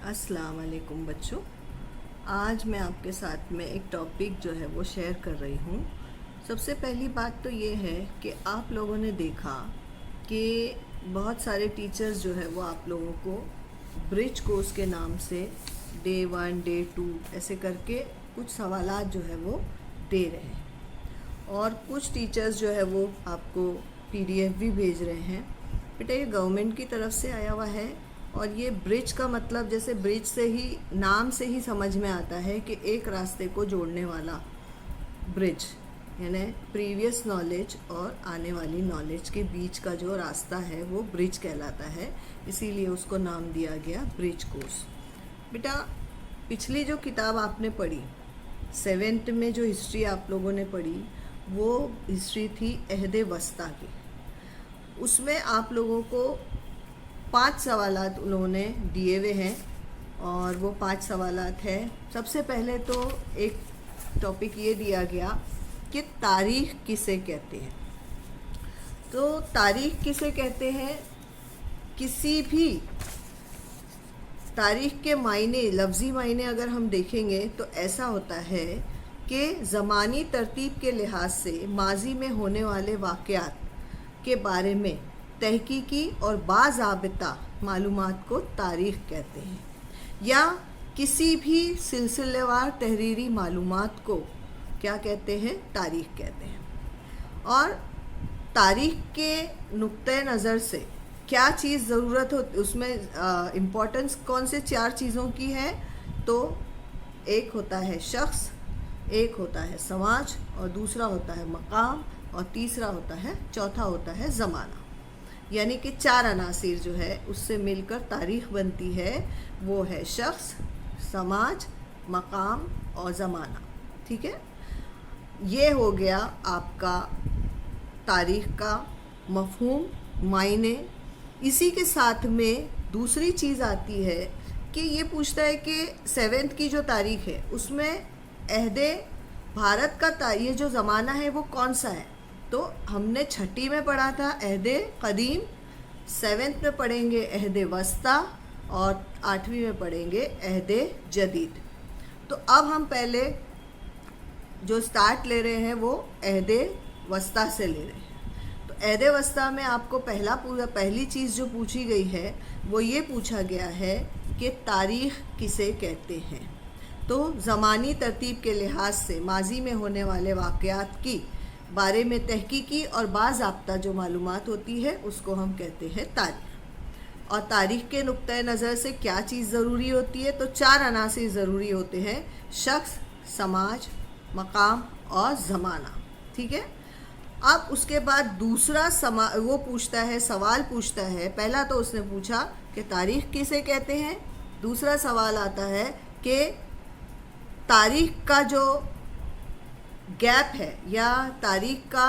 अस्सलाम वालेकुम बच्चों। आज मैं आपके साथ में एक टॉपिक जो है वो शेयर कर रही हूँ। सबसे पहली बात तो ये है कि आप लोगों ने देखा कि बहुत सारे टीचर्स जो है वो आप लोगों को ब्रिज कोर्स के नाम से डे 1 डे 2 ऐसे करके कुछ सवालात जो है वो दे रहे हैं, और कुछ टीचर्स जो है वो आपको PDF भी भेज रहे हैं। बेटा ये गवर्नमेंट की तरफ से आया हुआ है, और ये ब्रिज का मतलब जैसे ब्रिज से ही नाम से ही समझ में आता है कि एक रास्ते को जोड़ने वाला ब्रिज, यानी प्रीवियस नॉलेज और आने वाली नॉलेज के बीच का जो रास्ता है वो ब्रिज कहलाता है, इसीलिए उसको नाम दिया गया ब्रिज कोर्स। बेटा पिछली जो किताब आपने पढ़ी 7th में, जो हिस्ट्री आप लोगों ने पढ़ी, वो हिस्ट्री थी अहद वस्ता की। उसमें आप लोगों को 5 सवालात उन्होंने दिए हुए हैं, और वो 5 सवालात है। सबसे पहले तो एक टॉपिक ये दिया गया कि तारीख़ किसे कहते हैं। तो तारीख़ किसे कहते हैं, किसी भी तारीख़ के मायने, लफ्ज़ी मायने अगर हम देखेंगे तो ऐसा होता है कि ज़मानी तरतीब के लिहाज से माजी में होने वाले वाक़यात के बारे में तहकीकी और बाज़ाबिता मालूमात को तारीख़ कहते हैं, या किसी भी सिलसिलेवार तहरीरी मालूमात को क्या कहते हैं, तारीख़ कहते हैं। और तारीख़ के नुक्ते नज़र से क्या चीज़ ज़रूरत होती, उसमें इम्पोर्टेंस कौन से 4 चीज़ों की है, तो एक होता है शख्स, एक होता है समाज, और दूसरा होता है मकाम, और तीसरा होता है, चौथा होता है ज़माना। यानी कि 4 अनासिर जो है उससे मिलकर तारीख़ बनती है, वो है शख्स, समाज, मकाम और ज़माना। ठीक है, ये हो गया आपका तारीख़ का मफ़हूम, मायने। इसी के साथ में दूसरी चीज़ आती है कि ये पूछता है कि 7th की जो तारीख़ है उसमें अहदे भारत का ये जो ज़माना है वो कौन सा है। तो हमने 6ठी में पढ़ा था अहदे कदीम, 7th में पढ़ेंगे अहदे वस्ता, और 8वीं में पढ़ेंगे अहदे जदीद। तो अब हम पहले जो स्टार्ट ले रहे हैं वो अहदे वस्ता से ले रहे हैं। तो अहदे वस्ता में आपको पहली चीज़ जो पूछी गई है वो ये पूछा गया है कि तारीख़ किसे कहते हैं। तो ज़मानी तरतीब के लिहाज से माजी में होने वाले वाक़यात की बारे में तहकीकी और बाज़ाब्ता जो मालूमात होती है उसको हम कहते हैं तारीख़। और तारीख़ के नुक्ते नज़र से क्या चीज़ ज़रूरी होती है, तो 4 अनासिर ज़रूरी होते हैं, शख्स, समाज, मकाम और ज़माना। ठीक है, अब उसके बाद दूसरा वो पूछता है, सवाल पूछता है। पहला तो उसने पूछा कि तारीख़ किसे कहते हैं, दूसरा सवाल आता है कि तारीख़ का जो गैप है, या तारीख़ का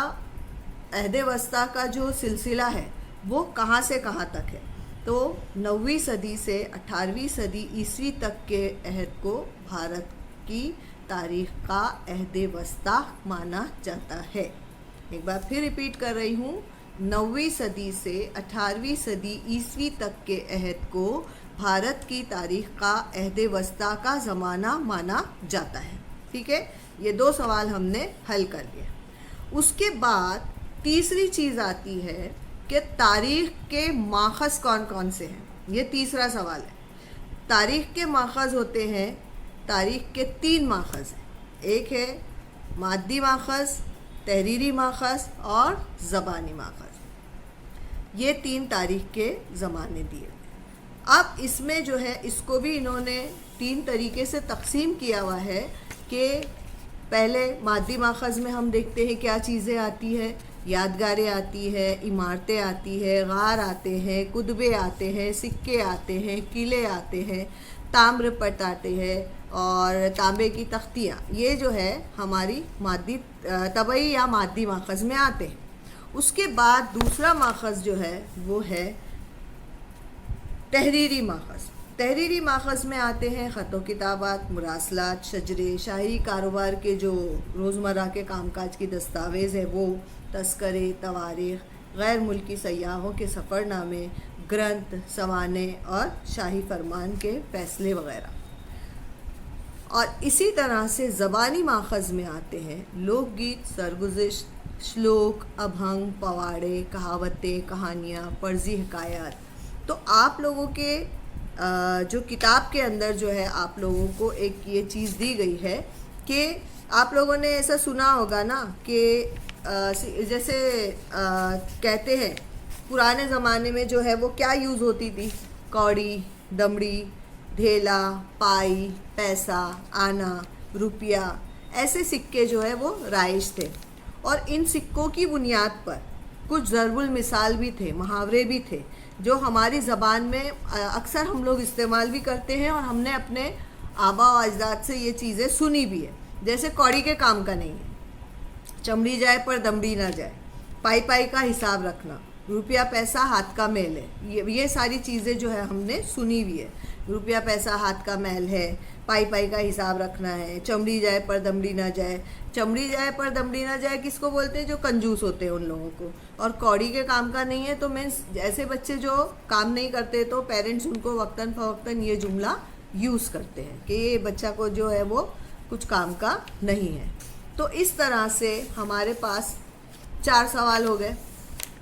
अहद वस्ता का जो सिलसिला है वो कहाँ से कहाँ तक है। तो 9वीं सदी से 18वीं सदी ईस्वी तक के अहद को भारत की तारीख़ का अहद वस्ता माना जाता है। एक बार फिर रिपीट कर रही हूँ, 9वीं सदी से 18वीं सदी ईस्वी तक के अहद को भारत की तारीख़ का अहद वस्ता का ज़माना माना जाता है। ठीक है, ये 2 सवाल हमने हल कर लिए। उसके बाद तीसरी चीज़ आती है कि तारीख़ के माखज़ कौन कौन से हैं। ये तीसरा सवाल है। तारीख़ के माखज़ होते हैं, तारीख़ के 3 माखज़ हैं। एक है मादी माखज़, तहरीरी माखज़ और ज़बानी माखज़। ये 3 तारीख़ के ज़माने दिए। अब इसमें जो है इसको भी इन्होंने 3 तरीके से तकसीम किया हुआ है कि पहले मादी माखज़ में हम देखते हैं क्या चीज़ें आती है, यादगारें आती है, इमारतें आती है, गार आते हैं, कुतबे आते हैं, सिक्के आते हैं, किले आते हैं, ताम्रपट आते हैं, और तांबे की तख्तियाँ। ये जो है हमारी मादी तबई या मादी माखज़ में आते हैं। उसके बाद दूसरा माखज़ जो है वो है तहरीरी माखज़। तहरीरी माखज़ में आते हैं ख़त व किताबात, मुरासलात, शजरे, शाही कारोबार के जो रोज़मर्रा के कामकाज की दस्तावेज़ है वो, तस्करे, तवारीख़, गैर मुल्की सयाहों के सफ़रनामे, ग्रंथ, सवाने और शाही फरमान के फैसले वगैरह। और इसी तरह से ज़बानी माखज़ में आते हैं लोकगीत, सरगुज़िश्त, श्लोक, अभंग, पवाड़े, कहावतें, कहानियाँ, फर्जी हकायात। तो आप लोगों के जो किताब के अंदर जो है आप लोगों को एक ये चीज़ दी गई है कि आप लोगों ने ऐसा सुना होगा ना कि जैसे कहते हैं पुराने ज़माने में जो है वो क्या यूज़ होती थी, कौड़ी, दमड़ी, ढेला, पाई, पैसा, आना, रुपया, ऐसे सिक्के जो है वो राइज थे। और इन सिक्कों की बुनियाद पर कुछ ज़रबुल मिसाल भी थे, मुहावरे भी थे, जो हमारी ज़बान में अक्सर हम लोग इस्तेमाल भी करते हैं और हमने अपने आबा व अजदाद से ये चीज़ें सुनी भी है। जैसे कौड़ी के काम का नहीं है, चमड़ी जाए पर दमड़ी ना जाए, पाई पाई का हिसाब रखना, रुपया पैसा हाथ का मैल है, ये सारी चीज़ें जो है हमने सुनी हुई है। रुपया पैसा हाथ का मैल है, पाई पाई का हिसाब रखना है, चमड़ी जाए पर दमड़ी ना जाए। चमड़ी जाए पर दमड़ी ना जाए किसको बोलते हैं? जो कंजूस होते हैं उन लोगों को। और कौड़ी के काम का नहीं है तो मीन्स ऐसे बच्चे जो काम नहीं करते तो पेरेंट्स उनको वक्तन फवक्तन ये जुमला यूज़ करते हैं कि ये बच्चा को जो है वो कुछ काम का नहीं है। तो इस तरह से हमारे पास 4 सवाल हो गए।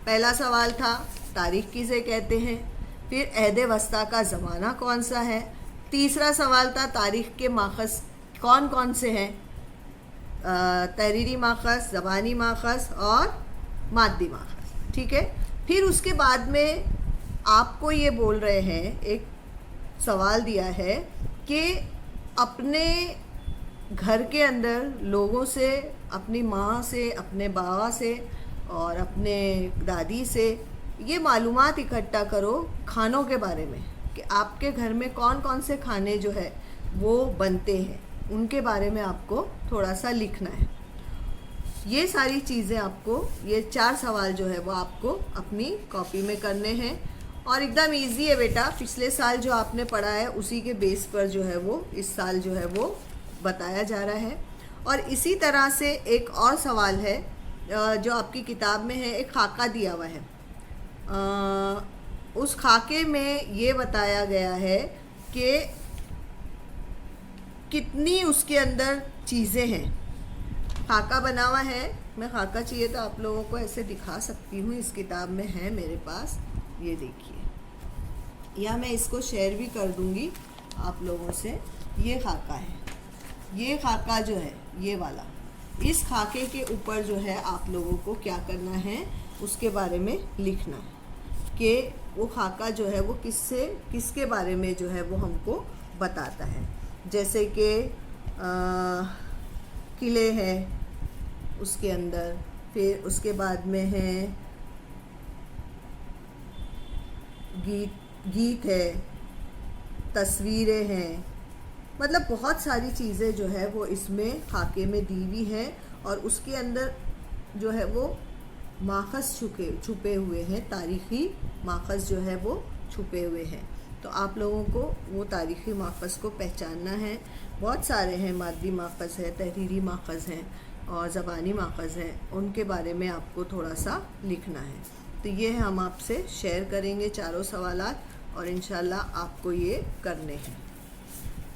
पहला सवाल था तारीख़ किसे कहते हैं, फिर अहद वस्ता का ज़माना कौन सा है, तीसरा सवाल था तारीख़ के माखज़ कौन कौन से हैं, तहरीरी माखज़, ज़बानी माखज़ और मादी माखज़, ठीक है। फिर उसके बाद में आपको ये बोल रहे हैं, एक सवाल दिया है कि अपने घर के अंदर लोगों से, अपनी माँ से, अपने बाबा से और अपने दादी से ये मालूमात इकट्ठा करो खानों के बारे में कि आपके घर में कौन कौन से खाने जो है वो बनते हैं, उनके बारे में आपको थोड़ा सा लिखना है। ये सारी चीज़ें आपको, ये 4 सवाल जो है वो आपको अपनी कॉपी में करने हैं और एकदम इजी है बेटा। पिछले साल जो आपने पढ़ा है उसी के बेस पर जो है वो इस साल जो है वो बताया जा रहा है। और इसी तरह से एक और सवाल है जो आपकी किताब में है, एक खाका दिया हुआ है। उस खाके में ये बताया गया है कि कितनी उसके अंदर चीज़ें हैं। खाका बना हुआ है, मैं खाका चाहिए तो आप लोगों को ऐसे दिखा सकती हूँ, इस किताब में है मेरे पास, ये देखिए, या मैं इसको शेयर भी कर दूँगी आप लोगों से। ये खाका है, ये खाका जो है ये वाला, इस खाके के ऊपर जो है आप लोगों को क्या करना है उसके बारे में लिखना है कि वो खाका जो है वो किसके बारे में जो है वो हमको बताता है। जैसे कि किले हैं उसके अंदर, फिर उसके बाद में है गीत है, तस्वीरें हैं, मतलब बहुत सारी चीज़ें जो है वो इसमें खाके में दी हुई हैं और उसके अंदर जो है वो माखज़ छुपे हुए हैं, तारीख़ी माखज़ जो है वो छुपे हुए हैं। तो आप लोगों को वो तारीख़ी माखज़ को पहचानना है। बहुत सारे हैं, मादी माखज़ है, तहरीरी माखज़ हैं और ज़बानी माखज़ हैं, उनके बारे में आपको थोड़ा सा लिखना है। तो ये हम आपसे शेयर करेंगे 4 सवालात और इंशाल्लाह आपको ये करने हैं।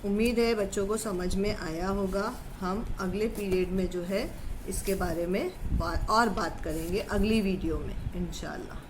उम्मीद है बच्चों को समझ में आया होगा। हम अगले पीरियड में जो है इसके बारे में बात करेंगे अगली वीडियो में इंशाल्लाह।